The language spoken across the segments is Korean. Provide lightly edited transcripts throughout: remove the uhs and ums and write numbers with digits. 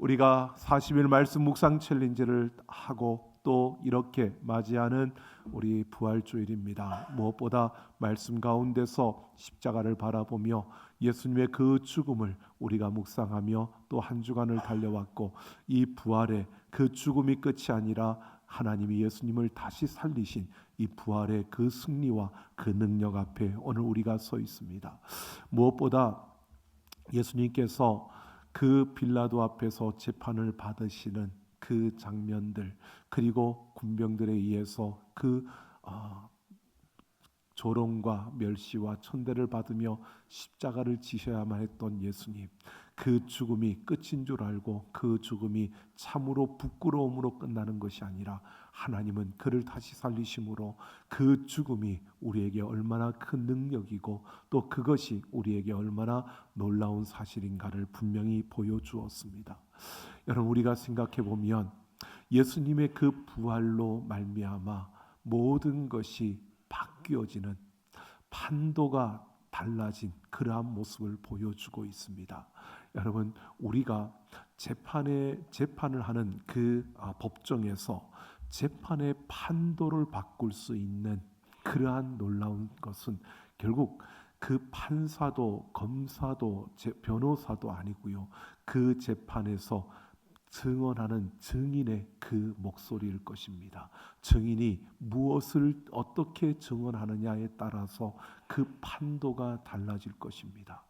우리가 40일 말씀 묵상 챌린지를 하고 또 이렇게 맞이하는 우리 부활주일입니다. 무엇보다 말씀 가운데서 십자가를 바라보며 예수님의 그 죽음을 우리가 묵상하며 또 한 주간을 달려왔고, 이 부활의 그 죽음이 끝이 아니라 하나님이 예수님을 다시 살리신 이 부활의 그 승리와 그 능력 앞에 오늘 우리가 서 있습니다. 무엇보다 예수님께서 그 빌라도 앞에서 재판을 받으시는 그 장면들, 그리고 군병들에 의해서 그 조롱과 멸시와 천대를 받으며 십자가를 지셔야만 했던 예수님, 그 죽음이 끝인 줄 알고 그 죽음이 참으로 부끄러움으로 끝나는 것이 아니라 하나님은 그를 다시 살리심으로 그 죽음이 우리에게 얼마나 큰 능력이고 또 그것이 우리에게 얼마나 놀라운 사실인가를 분명히 보여주었습니다. 여러분, 우리가 생각해 보면 예수님의 그 부활로 말미암아 모든 것이 바뀌어지는, 판도가 달라진 그러한 모습을 보여주고 있습니다. 여러분, 우리가 재판을 하는 그 법정에서 재판의 판도를 바꿀 수 있는 그러한 놀라운 것은 결국 그 판사도 검사도 변호사도 아니고요, 그 재판에서 증언하는 증인의 그 목소리일 것입니다. 증인이 무엇을 어떻게 증언하느냐에 따라서 그 판도가 달라질 것입니다.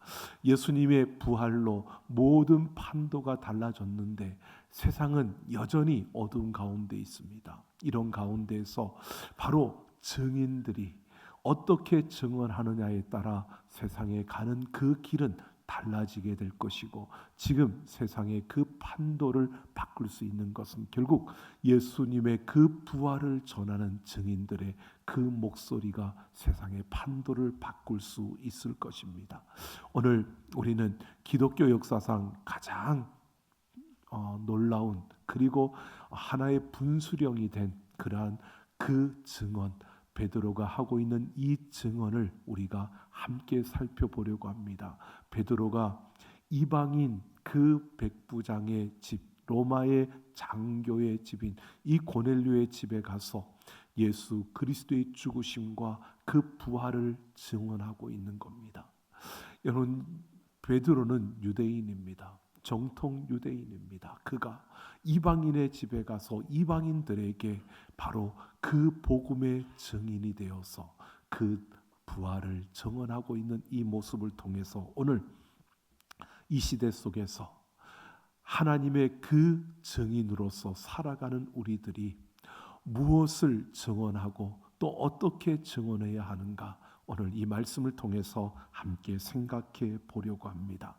예수님의 부활로 모든 판도가 달라졌는데 세상은 여전히 어두운 가운데 있습니다. 이런 가운데에서 바로 증인들이 어떻게 증언하느냐에 따라 세상에 가는 그 길은 달라지게 될 것이고, 지금 세상의 그 판도를 바꿀 수 있는 것은 결국 예수님의 그 부활을 전하는 증인들의 그 목소리가 세상의 판도를 바꿀 수 있을 것입니다. 오늘 우리는 기독교 역사상 가장 놀라운, 그리고 하나의 분수령이 된 그러한 그 증언, 베드로가 하고 있는 이 증언을 우리가 함께 살펴보려고 합니다. 베드로가 이방인 그 백부장의 집, 로마의 장교의 집인 이 고넬료의 집에 가서 예수 그리스도의 죽으심과 그 부활을 증언하고 있는 겁니다. 여러분, 베드로는 유대인입니다. 정통 유대인입니다. 그가 이방인의 집에 가서 이방인들에게 바로 그 복음의 증인이 되어서 그 부활을 증언하고 있는 이 모습을 통해서 오늘 이 시대 속에서 하나님의 그 증인으로서 살아가는 우리들이 무엇을 증언하고 또 어떻게 증언해야 하는가, 오늘 이 말씀을 통해서 함께 생각해 보려고 합니다.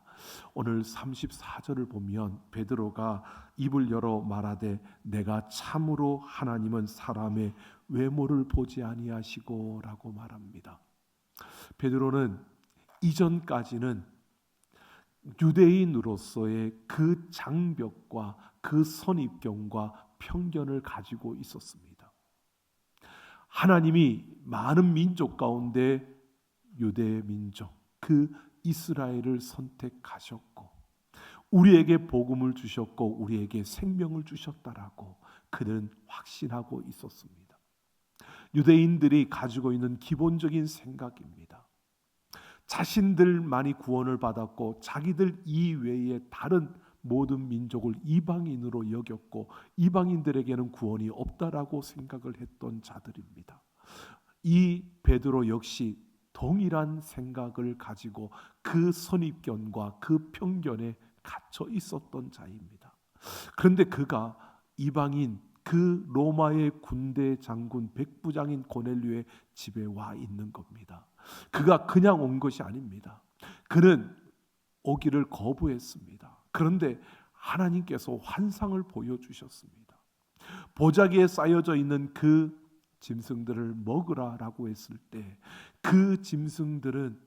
오늘 34절을 보면 베드로가 입을 열어 말하되 내가 참으로 하나님은 사람의 외모를 보지 아니하시고 라고 말합니다. 베드로는 이전까지는 유대인으로서의 그 장벽과 그 선입견과 편견을 가지고 있었습니다. 하나님이 많은 민족 가운데 유대 민족, 그 이스라엘을 선택하셨고 우리에게 복음을 주셨고 우리에게 생명을 주셨다라고 그는 확신하고 있었습니다. 유대인들이 가지고 있는 기본적인 생각입니다. 자신들만이 구원을 받았고 자기들 이외의 다른 모든 민족을 이방인으로 여겼고 이방인들에게는 구원이 없다라고 생각을 했던 자들입니다. 이 베드로 역시 동일한 생각을 가지고 그 선입견과 그 편견에 갇혀 있었던 자입니다. 그런데 그가 이방인 그 로마의 군대 장군 백부장인 고넬료의 집에 와 있는 겁니다. 그가 그냥 온 것이 아닙니다. 그는 오기를 거부했습니다. 그런데 하나님께서 환상을 보여주셨습니다. 보자기에 쌓여져 있는 그 짐승들을 먹으라라고 했을 때 그 짐승들은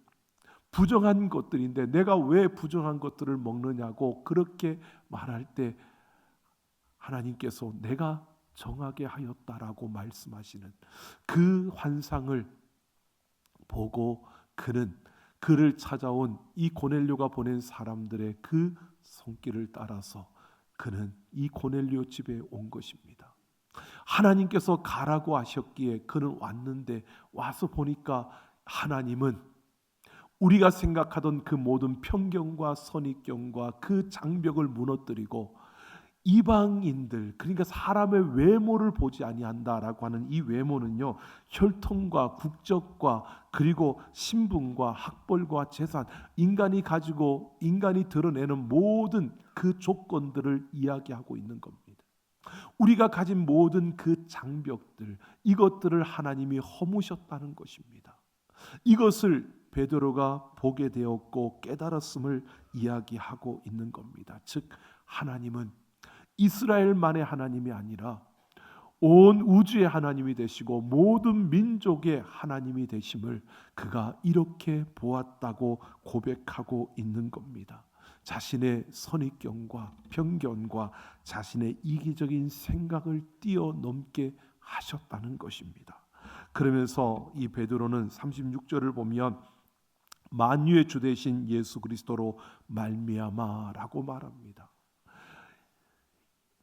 부정한 것들인데 내가 왜 부정한 것들을 먹느냐고 그렇게 말할 때 하나님께서 내가 정하게 하였다라고 말씀하시는 그 환상을 보고 그는 그를 찾아온 이 고넬료가 보낸 사람들의 그 손길을 따라서 그는 이 고넬료 집에 온 것입니다. 하나님께서 가라고 하셨기에 그는 왔는데, 와서 보니까 하나님은 우리가 생각하던 그 모든 편견과 선입견과 그 장벽을 무너뜨리고 이방인들, 그러니까 사람의 외모를 보지 아니한다라고 하는 이 외모는요, 혈통과 국적과 그리고 신분과 학벌과 재산, 인간이 드러내는 모든 그 조건들을 이야기하고 있는 겁니다. 우리가 가진 모든 그 장벽들, 이것들을 하나님이 허무셨다는 것입니다. 이것을 베드로가 보게 되었고 깨달았음을 이야기하고 있는 겁니다. 즉, 하나님은 이스라엘만의 하나님이 아니라 온 우주의 하나님이 되시고 모든 민족의 하나님이 되심을 그가 이렇게 보았다고 고백하고 있는 겁니다. 자신의 선입견과 편견과 자신의 이기적인 생각을 뛰어넘게 하셨다는 것입니다. 그러면서 이 베드로는 36절을 보면 만유의 주 되신 예수 그리스도로 말미암아라고 말합니다.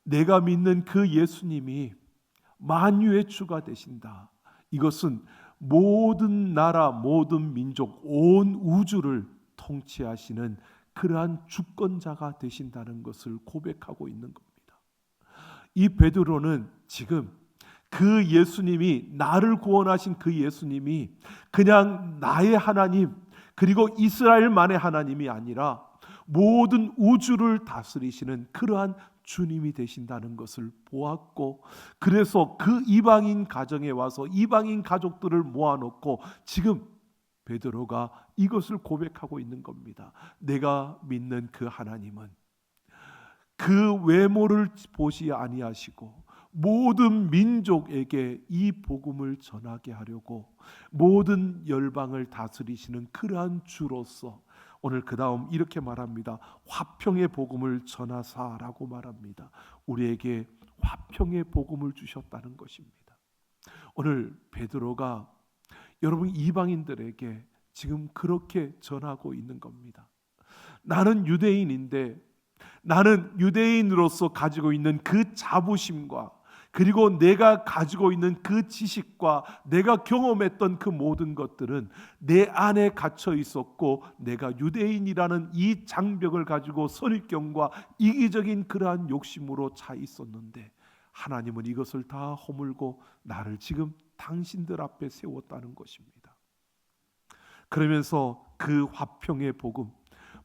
내가 믿는 그 예수님이 만유의 주가 되신다. 이것은 모든 나라, 모든 민족, 온 우주를 통치하시는 그러한 주권자가 되신다는 것을 고백하고 있는 겁니다. 이 베드로는 지금 그 예수님이, 나를 구원하신 그 예수님이 그냥 나의 하나님, 그리고 이스라엘만의 하나님이 아니라 모든 우주를 다스리시는 그러한 주님이 되신다는 것을 보았고, 그래서 그 이방인 가정에 와서 이방인 가족들을 모아놓고 지금 베드로가 이것을 고백하고 있는 겁니다. 내가 믿는 그 하나님은 그 외모를 보시 아니하시고 모든 민족에게 이 복음을 전하게 하려고 모든 열방을 다스리시는 그러한 주로서 오늘 그 다음 이렇게 말합니다. 화평의 복음을 전하사라고 말합니다. 우리에게 화평의 복음을 주셨다는 것입니다. 오늘 베드로가 여러분 이방인들에게 지금 그렇게 전하고 있는 겁니다. 나는 유대인인데, 나는 유대인으로서 가지고 있는 그 자부심과 그리고 내가 가지고 있는 그 지식과 내가 경험했던 그 모든 것들은 내 안에 갇혀 있었고, 내가 유대인이라는 이 장벽을 가지고 선입견과 이기적인 그러한 욕심으로 차 있었는데, 하나님은 이것을 다 허물고 나를 지금 당신들 앞에 세웠다는 것입니다. 그러면서 그 화평의 복음,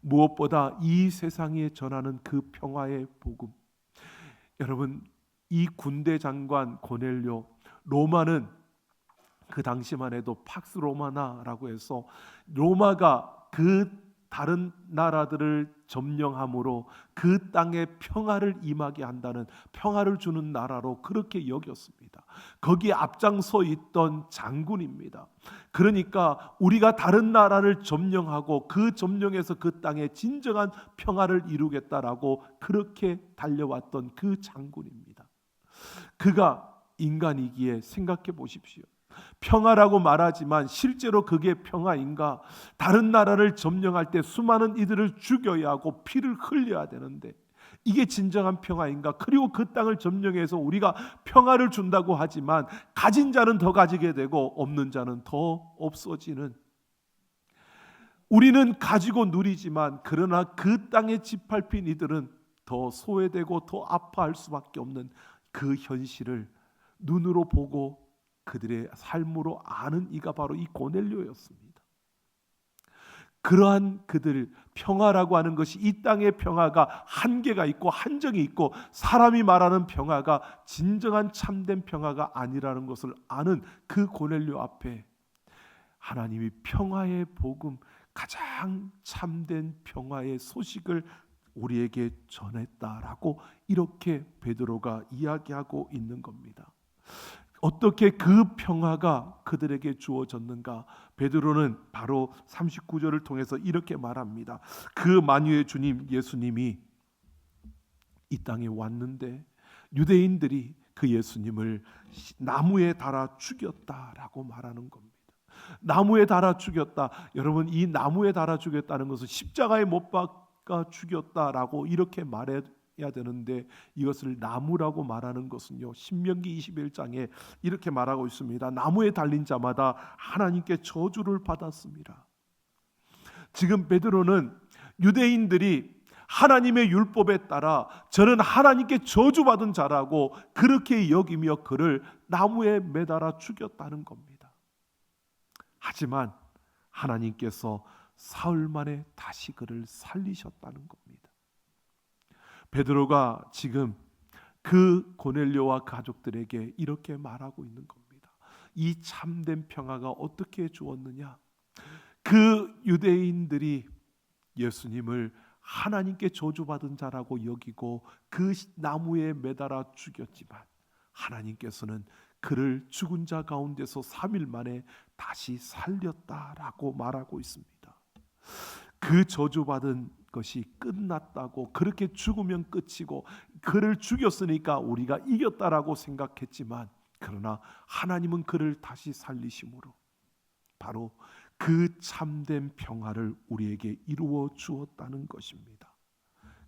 무엇보다 이 세상에 전하는 그 평화의 복음, 여러분 이 군대 장관 고넬료, 로마는 그 당시만 해도 팍스 로마나라고 해서 로마가 그 다른 나라들을 점령함으로 그 땅에 평화를 임하게 한다는, 평화를 주는 나라로 그렇게 여겼습니다. 거기에 앞장서 있던 장군입니다. 그러니까 우리가 다른 나라를 점령하고 그 점령에서 그 땅에 진정한 평화를 이루겠다라고 그렇게 달려왔던 그 장군입니다. 그가 인간이기에 생각해 보십시오. 평화라고 말하지만 실제로 그게 평화인가? 다른 나라를 점령할 때 수많은 이들을 죽여야 하고 피를 흘려야 되는데 이게 진정한 평화인가? 그리고 그 땅을 점령해서 우리가 평화를 준다고 하지만 가진 자는 더 가지게 되고 없는 자는 더 없어지는, 우리는 가지고 누리지만 그러나 그 땅에 짓밟힌 이들은 더 소외되고 더 아파할 수밖에 없는 그 현실을 눈으로 보고 그들의 삶으로 아는 이가 바로 이 고넬료였습니다. 그러한 그들, 평화라고 하는 것이 이 땅의 평화가 한계가 있고 한정이 있고 사람이 말하는 평화가 진정한 참된 평화가 아니라는 것을 아는 그 고넬료 앞에 하나님이 평화의 복음, 가장 참된 평화의 소식을 우리에게 전했다라고 이렇게 베드로가 이야기하고 있는 겁니다. 어떻게 그 평화가 그들에게 주어졌는가? 베드로는 바로 39절을 통해서 이렇게 말합니다. 그 만유의 주님 예수님이 이 땅에 왔는데 유대인들이 그 예수님을 나무에 달아 죽였다라고 말하는 겁니다. 나무에 달아 죽였다. 여러분, 이 나무에 달아 죽였다는 것은 십자가에 못 박아 죽였다라고 이렇게 말해 해야 되는데 이것을 나무라고 말하는 것은요, 신명기 21장에 이렇게 말하고 있습니다. 나무에 달린 자마다 하나님께 저주를 받았습니다. 지금 베드로는 유대인들이 하나님의 율법에 따라 저는 하나님께 저주받은 자라고 그렇게 여기며 그를 나무에 매달아 죽였다는 겁니다. 하지만 하나님께서 사흘 만에 다시 그를 살리셨다는 겁니다. 베드로가 지금 그 고넬료와 가족들에게 이렇게 말하고 있는 겁니다. 이 참된 평화가 어떻게 주었느냐? 그 유대인들이 예수님을 하나님께 저주받은 자라고 여기고 그 나무에 매달아 죽였지만 하나님께서는 그를 죽은 자 가운데서 3일 만에 다시 살렸다라고 말하고 있습니다. 그 저주받은 것이 끝났다고, 그렇게 죽으면 끝이고 그를 죽였으니까 우리가 이겼다라고 생각했지만, 그러나 하나님은 그를 다시 살리심으로 바로 그 참된 평화를 우리에게 이루어 주었다는 것입니다.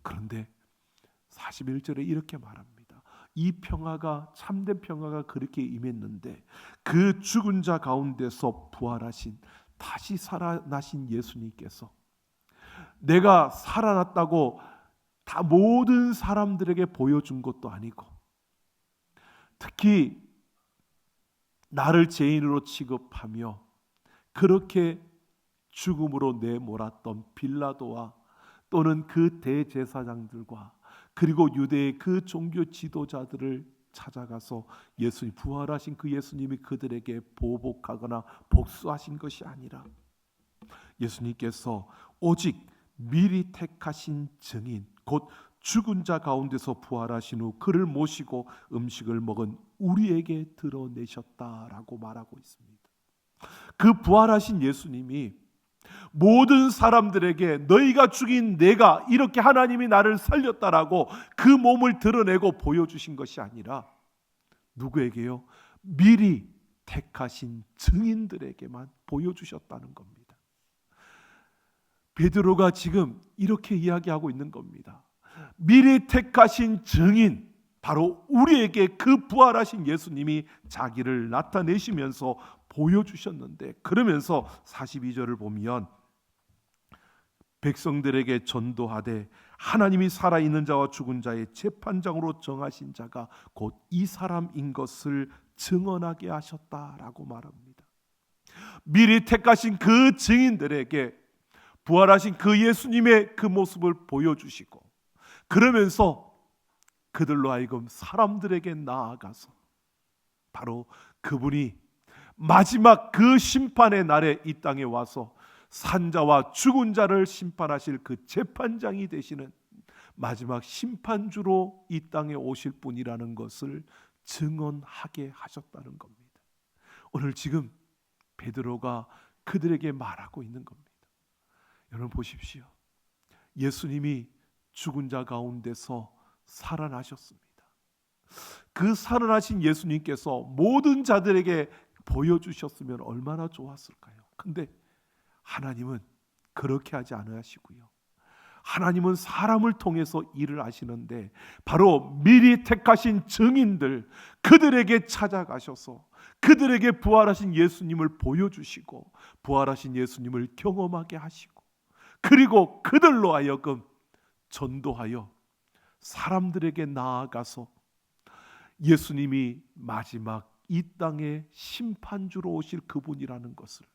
그런데 41절에 이렇게 말합니다. 이 평화가, 참된 평화가 그렇게 임했는데 그 죽은 자 가운데서 부활하신, 다시 살아나신 예수님께서 내가 살아났다고 다 모든 사람들에게 보여준 것도 아니고, 특히 나를 죄인으로 취급하며 그렇게 죽음으로 내몰았던 빌라도와 또는 그 대제사장들과 그리고 유대의 그 종교 지도자들을 찾아가서 예수님, 부활하신 그 예수님이 그들에게 보복하거나 복수하신 것이 아니라 예수님께서 오직 미리 택하신 증인, 곧 죽은 자 가운데서 부활하신 후 그를 모시고 음식을 먹은 우리에게 드러내셨다라고 말하고 있습니다. 그 부활하신 예수님이 모든 사람들에게 너희가 죽인 내가 이렇게 하나님이 나를 살렸다라고 그 몸을 드러내고 보여주신 것이 아니라 누구에게요? 미리 택하신 증인들에게만 보여주셨다는 겁니다. 베드로가 지금 이렇게 이야기하고 있는 겁니다. 미리 택하신 증인, 바로 우리에게 그 부활하신 예수님이 자기를 나타내시면서 보여주셨는데, 그러면서 42절을 보면 백성들에게 전도하되 하나님이 살아있는 자와 죽은 자의 재판장으로 정하신 자가 곧 이 사람인 것을 증언하게 하셨다라고 말합니다. 미리 택하신 그 증인들에게 부활하신 그 예수님의 그 모습을 보여주시고, 그러면서 그들로 하여금 사람들에게 나아가서 바로 그분이 마지막 그 심판의 날에 이 땅에 와서 산자와 죽은 자를 심판하실 그 재판장이 되시는 마지막 심판주로 이 땅에 오실 분이라는 것을 증언하게 하셨다는 겁니다. 오늘 지금 베드로가 그들에게 말하고 있는 겁니다. 여러분 보십시오. 예수님이 죽은 자 가운데서 살아나셨습니다. 그 살아나신 예수님께서 모든 자들에게 보여주셨으면 얼마나 좋았을까요? 근데 하나님은 그렇게 하지 않으시고요. 하나님은 사람을 통해서 일을 하시는데 바로 미리 택하신 증인들, 그들에게 찾아가셔서 그들에게 부활하신 예수님을 보여주시고 부활하신 예수님을 경험하게 하시고, 그리고 그들로 하여금 전도하여 사람들에게 나아가서 예수님이 마지막 이 땅에 심판주로 오실 그분이라는 것을,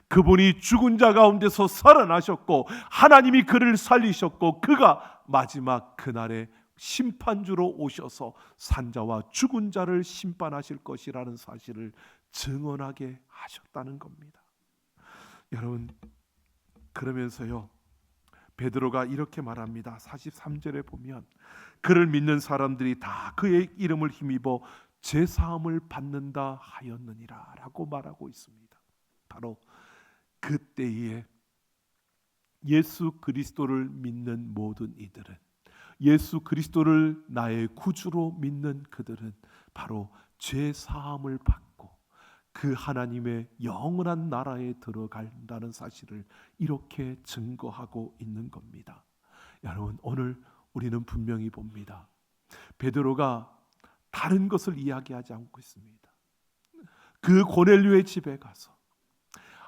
그분이 죽은 자 가운데서 살아나셨고 하나님이 그를 살리셨고 그가 마지막 그날에 심판주로 오셔서 산자와 죽은 자를 심판하실 것이라는 사실을 증언하게 하셨다는 겁니다. 여러분, 그러면서요 베드로가 이렇게 말합니다. 43절에 보면 그를 믿는 사람들이 다 그의 이름을 힘입어 제사함을 받는다 하였느니라 라고 말하고 있습니다. 바로 그때에 예수 그리스도를 믿는 모든 이들은, 예수 그리스도를 나의 구주로 믿는 그들은 바로 제사함을 받고 그 하나님의 영원한 나라에 들어간다는 사실을 이렇게 증거하고 있는 겁니다. 여러분, 오늘 우리는 분명히 봅니다. 베드로가 다른 것을 이야기하지 않고 있습니다. 그 고넬료의 집에 가서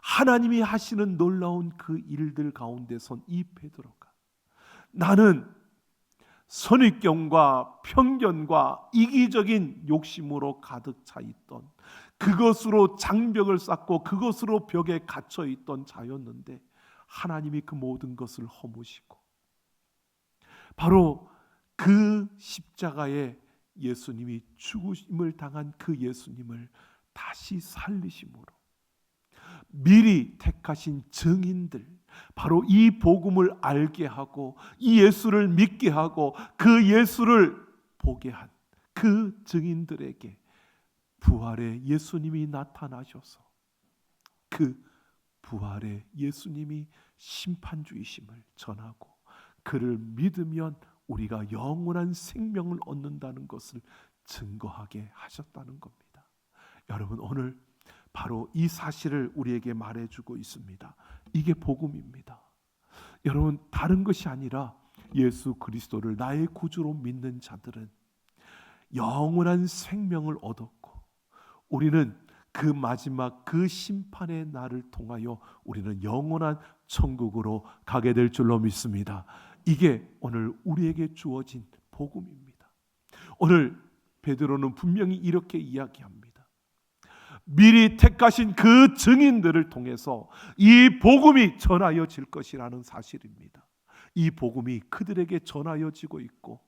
하나님이 하시는 놀라운 그 일들 가운데 선 이 베드로가, 나는 선입견과 편견과 이기적인 욕심으로 가득 차 있던, 그것으로 장벽을 쌓고 그것으로 벽에 갇혀 있던 자였는데 하나님이 그 모든 것을 허무시고 바로 그 십자가에 예수님이 죽으심을 당한 그 예수님을 다시 살리심으로 미리 택하신 증인들, 바로 이 복음을 알게 하고 이 예수를 믿게 하고 그 예수를 보게 한 그 증인들에게 부활의 예수님이 나타나셔서 그 부활의 예수님이 심판주이심을 전하고 그를 믿으면 우리가 영원한 생명을 얻는다는 것을 증거하게 하셨다는 겁니다. 여러분, 오늘 바로 이 사실을 우리에게 말해주고 있습니다. 이게 복음입니다. 여러분, 다른 것이 아니라 예수 그리스도를 나의 구주로 믿는 자들은 영원한 생명을 얻었고, 우리는 그 마지막 그 심판의 날을 통하여 우리는 영원한 천국으로 가게 될 줄로 믿습니다. 이게 오늘 우리에게 주어진 복음입니다. 오늘 베드로는 분명히 이렇게 이야기합니다. 미리 택하신 그 증인들을 통해서 이 복음이 전하여질 것이라는 사실입니다. 이 복음이 그들에게 전하여지고 있고,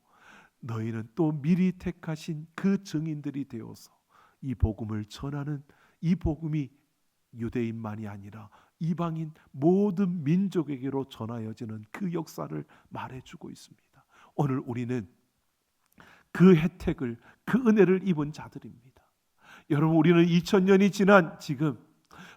너희는 또 미리 택하신 그 증인들이 되어서 이 복음을 전하는, 이 복음이 유대인만이 아니라 이방인 모든 민족에게로 전하여지는 그 역사를 말해주고 있습니다. 오늘 우리는 그 혜택을, 그 은혜를 입은 자들입니다. 여러분, 우리는 2000년이 지난 지금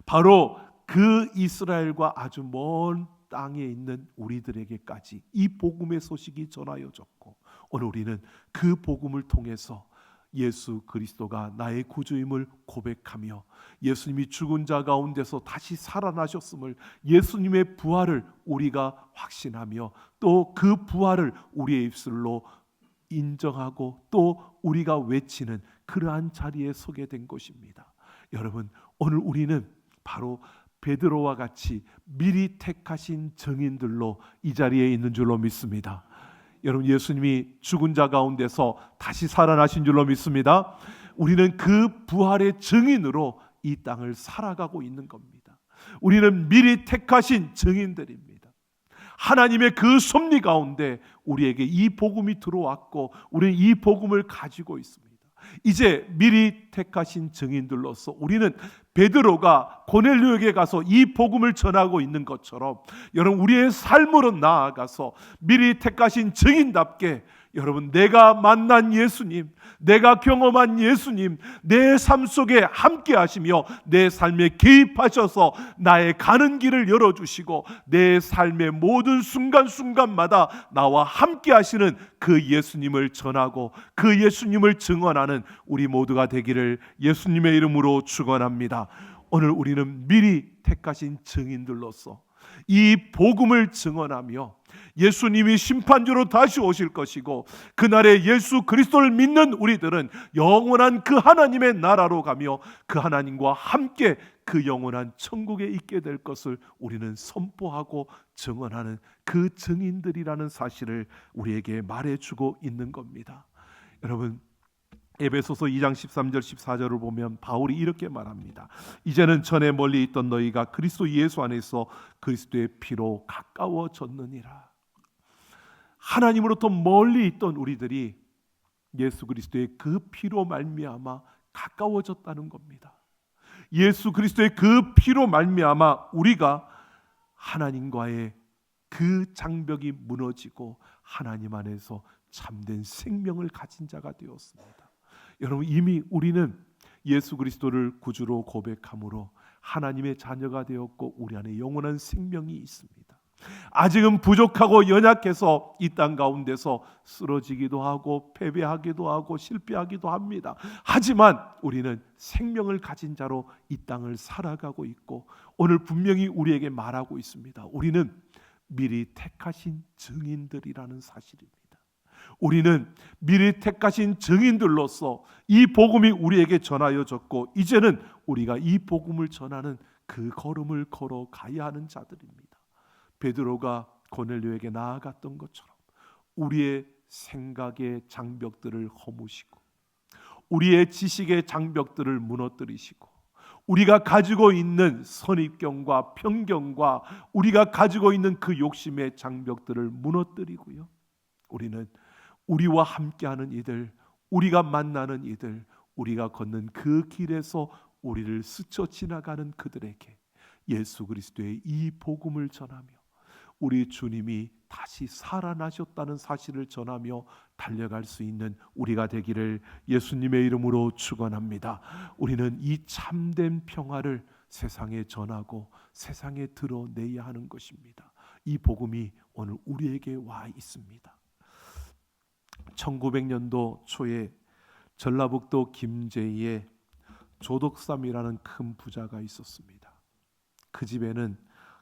바로 그 이스라엘과 아주 먼 땅에 있는 우리들에게까지 이 복음의 소식이 전하여졌고, 오늘 우리는 그 복음을 통해서 예수 그리스도가 나의 구주임을 고백하며 예수님이 죽은 자 가운데서 다시 살아나셨음을, 예수님의 부활을 우리가 확신하며 또 그 부활을 우리의 입술로 인정하고 또 우리가 외치는 그러한 자리에 서게 된 것입니다. 여러분, 오늘 우리는 바로 베드로와 같이 미리 택하신 증인들로 이 자리에 있는 줄로 믿습니다. 여러분, 예수님이 죽은 자 가운데서 다시 살아나신 줄로 믿습니다. 우리는 그 부활의 증인으로 이 땅을 살아가고 있는 겁니다. 우리는 미리 택하신 증인들입니다. 하나님의 그 섭리 가운데 우리에게 이 복음이 들어왔고 우리는 이 복음을 가지고 있습니다. 이제 미리 택하신 증인들로서 우리는 베드로가 고넬료에게 가서 이 복음을 전하고 있는 것처럼, 여러분, 우리의 삶으로 나아가서 미리 택하신 증인답게, 여러분, 내가 만난 예수님, 내가 경험한 예수님, 내 삶 속에 함께 하시며 내 삶에 개입하셔서 나의 가는 길을 열어주시고 내 삶의 모든 순간순간마다 나와 함께 하시는 그 예수님을 전하고 그 예수님을 증언하는 우리 모두가 되기를 예수님의 이름으로 축원합니다. 오늘 우리는 미리 택하신 증인들로서 이 복음을 증언하며 예수님이 심판주로 다시 오실 것이고 그날에 예수 그리스도를 믿는 우리들은 영원한 그 하나님의 나라로 가며 그 하나님과 함께 그 영원한 천국에 있게 될 것을 우리는 선포하고 증언하는 그 증인들이라는 사실을 우리에게 말해주고 있는 겁니다. 여러분, 에베소서 2장 13절 14절을 보면 바울이 이렇게 말합니다. 이제는 전에 멀리 있던 너희가 그리스도 예수 안에서 그리스도의 피로 가까워졌느니라. 하나님으로부터 멀리 있던 우리들이 예수 그리스도의 그 피로 말미암아 가까워졌다는 겁니다. 예수 그리스도의 그 피로 말미암아 우리가 하나님과의 그 장벽이 무너지고 하나님 안에서 참된 생명을 가진 자가 되었습니다. 여러분, 이미 우리는 예수 그리스도를 구주로 고백함으로 하나님의 자녀가 되었고 우리 안에 영원한 생명이 있습니다. 아직은 부족하고 연약해서 이 땅 가운데서 쓰러지기도 하고 패배하기도 하고 실패하기도 합니다. 하지만 우리는 생명을 가진 자로 이 땅을 살아가고 있고 오늘 분명히 우리에게 말하고 있습니다. 우리는 미리 택하신 증인들이라는 사실입니다. 우리는 미리 택하신 증인들로서 이 복음이 우리에게 전하여졌고 이제는 우리가 이 복음을 전하는 그 걸음을 걸어가야 하는 자들입니다. 베드로가 고넬료에게 나아갔던 것처럼 우리의 생각의 장벽들을 허무시고 우리의 지식의 장벽들을 무너뜨리시고 우리가 가지고 있는 선입견과 편견과 우리가 가지고 있는 그 욕심의 장벽들을 무너뜨리고요. 우리는 우리와 함께하는 이들, 우리가 만나는 이들, 우리가 걷는 그 길에서 우리를 스쳐 지나가는 그들에게 예수 그리스도의 이 복음을 전하며 우리 주님이 다시 살아나셨다는 사실을 전하며 달려갈 수 있는 우리가 되기를 예수님의 이름으로 축원합니다. 우리는 이 참된 평화를 세상에 전하고 세상에 드러내야 하는 것입니다. 이 복음이 오늘 우리에게 와 있습니다. 1900년도 초에 전라북도 김제에 조덕삼이라는 큰 부자가 있었습니다. 그 집에는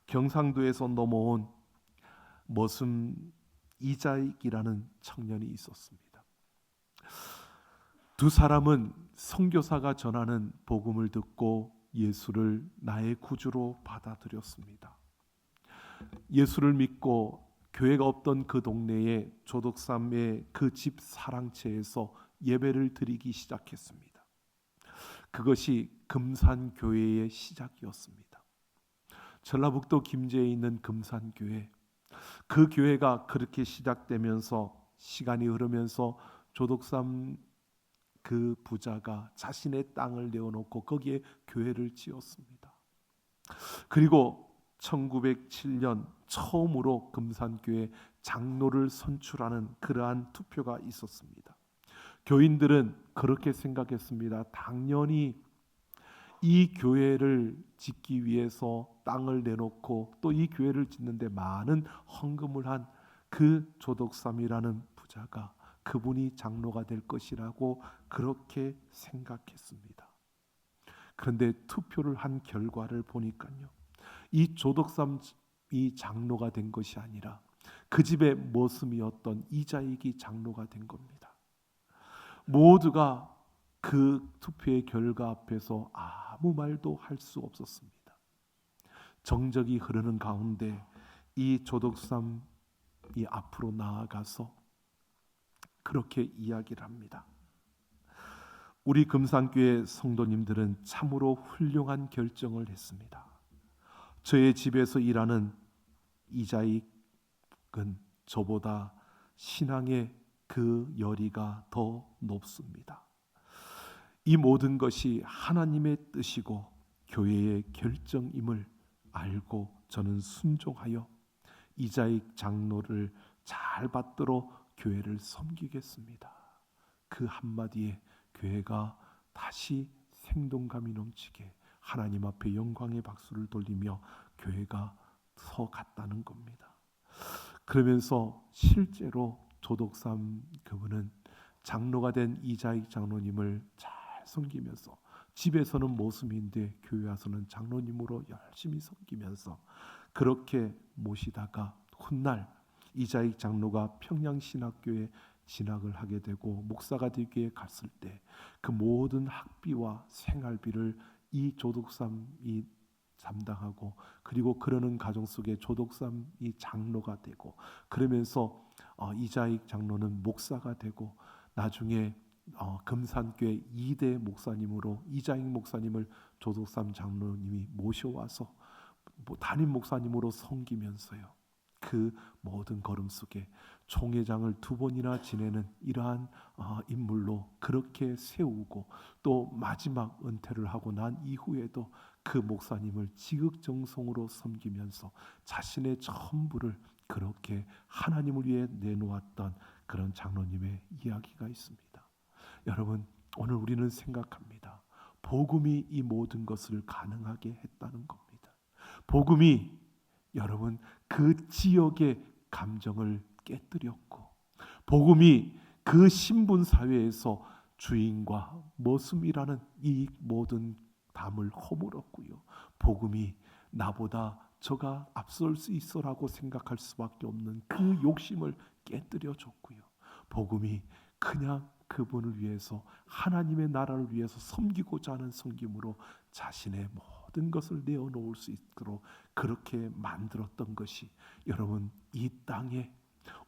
경상도에서 넘어온 머슴 이자익이라는 청년이 있었습니다. 두 사람은 선교사가 전하는 복음을 듣고 예수를 나의 구주로 받아들였습니다. 예수를 믿고 교회가 없던 그 동네에 조덕삼의 그 집 사랑채에서 예배를 드리기 시작했습니다. 그것이 금산교회의 시작이었습니다. 전라북도 김제에 있는 금산교회, 그 교회가 그렇게 시작되면서 시간이 흐르면서 조덕삼 그 부자가 자신의 땅을 내어놓고 거기에 교회를 지었습니다. 그리고 1907년 처음으로 금산교회 장로를 선출하는 그러한 투표가 있었습니다. 교인들은 그렇게 생각했습니다. 당연히 이 교회를 짓기 위해서 땅을 내놓고 또 이 교회를 짓는데 많은 헌금을 한 그 조덕삼이라는 부자가 그분이 장로가 될 것이라고 그렇게 생각했습니다. 그런데 투표를 한 결과를 보니까요, 이 조덕삼이 장로가 된 것이 아니라 그 집의 머슴이었던 이자익이 장로가 된 겁니다. 모두가 그 투표의 결과 앞에서 아무 말도 할 수 없었습니다. 정적이 흐르는 가운데 이 조덕삼이 앞으로 나아가서 그렇게 이야기를 합니다. 우리 금산교회 성도님들은 참으로 훌륭한 결정을 했습니다. 저의 집에서 일하는 이자익은 저보다 신앙의 그 열의가 더 높습니다. 이 모든 것이 하나님의 뜻이고 교회의 결정임을 알고 저는 순종하여 이자익 장로를 잘 받들어 교회를 섬기겠습니다. 그 한마디에 교회가 다시 생동감이 넘치게 하나님 앞에 영광의 박수를 돌리며 교회가 서갔다는 겁니다. 그러면서 실제로 조덕삼 그분은 장로가 된 이자익 장로님을 잘 섬기면서 집에서는 모습인데 교회 와서는 장로님으로 열심히 섬기면서 그렇게 모시다가 훗날 이자익 장로가 평양신학교에 진학을 하게 되고 목사가 되기에 갔을 때 그 모든 학비와 생활비를 이 조덕삼이 담당하고 그리고 그러는 가정 속에 조덕삼이 장로가 되고 그러면서 이자익 장로는 목사가 되고 나중에 금산교회 2대 목사님으로 이자익 목사님을 조덕삼 장로님이 모셔와서 담임 목사님으로 섬기면서요. 그 모든 걸음 속에 총회장을 2번이나 지내는 이러한 인물로 그렇게 세우고 또 마지막 은퇴를 하고 난 이후에도 그 목사님을 지극정성으로 섬기면서 자신의 전부를 그렇게 하나님을 위해 내놓았던 그런 장로님의 이야기가 있습니다. 여러분, 오늘 우리는 생각합니다. 복음이 이 모든 것을 가능하게 했다는 겁니다. 복음이 여러분 그 지역의 감정을 깨뜨렸고 복음이 그 신분 사회에서 주인과 머슴이라는 이 모든 담을 허물었고요. 복음이 나보다 저가 앞설 수 있어라고 생각할 수밖에 없는 그 욕심을 깨뜨려 줬고요. 복음이 그냥 그분을 위해서 하나님의 나라를 위해서 섬기고자 하는 섬김으로 자신의 모든 것을 내어놓을 수 있도록 그렇게 만들었던 것이 여러분 이 땅에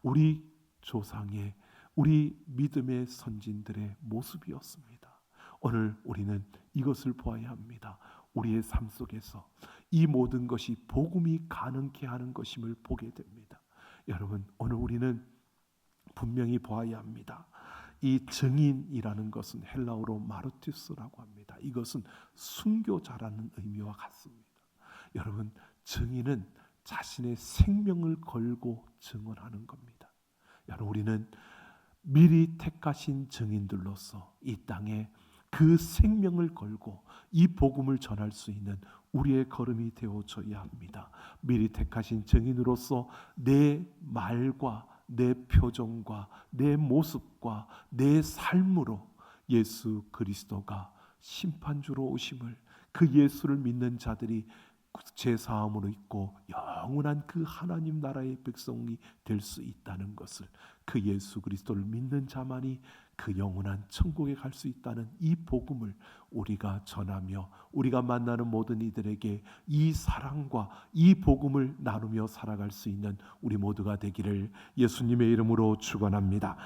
우리 조상의 우리 믿음의 선진들의 모습이었습니다. 오늘 우리는 이것을 보아야 합니다. 우리의 삶 속에서 이 모든 것이 복음이 가능케 하는 것임을 보게 됩니다. 여러분 오늘 우리는 분명히 보아야 합니다. 이 증인이라는 것은 헬라어로 마르투스라고 합니다. 이것은 순교자라는 의미와 같습니다. 여러분 증인은 자신의 생명을 걸고 증언하는 겁니다. 여러분 우리는 미리 택하신 증인들로서 이 땅에 그 생명을 걸고 이 복음을 전할 수 있는 우리의 걸음이 되어줘야 합니다. 미리 택하신 증인으로서 내 말과 내 표정과 내 모습과 내 삶으로 예수 그리스도가 심판주로 오심을 그 예수를 믿는 자들이 제사함으로 있고 영원한 그 하나님 나라의 백성이 될 수 있다는 것을 그 예수 그리스도를 믿는 자만이 그 영원한 천국에 갈 수 있다는 이 복음을 우리가 전하며 우리가 만나는 모든 이들에게 이 사랑과 이 복음을 나누며 살아갈 수 있는 우리 모두가 되기를 예수님의 이름으로 축원합니다.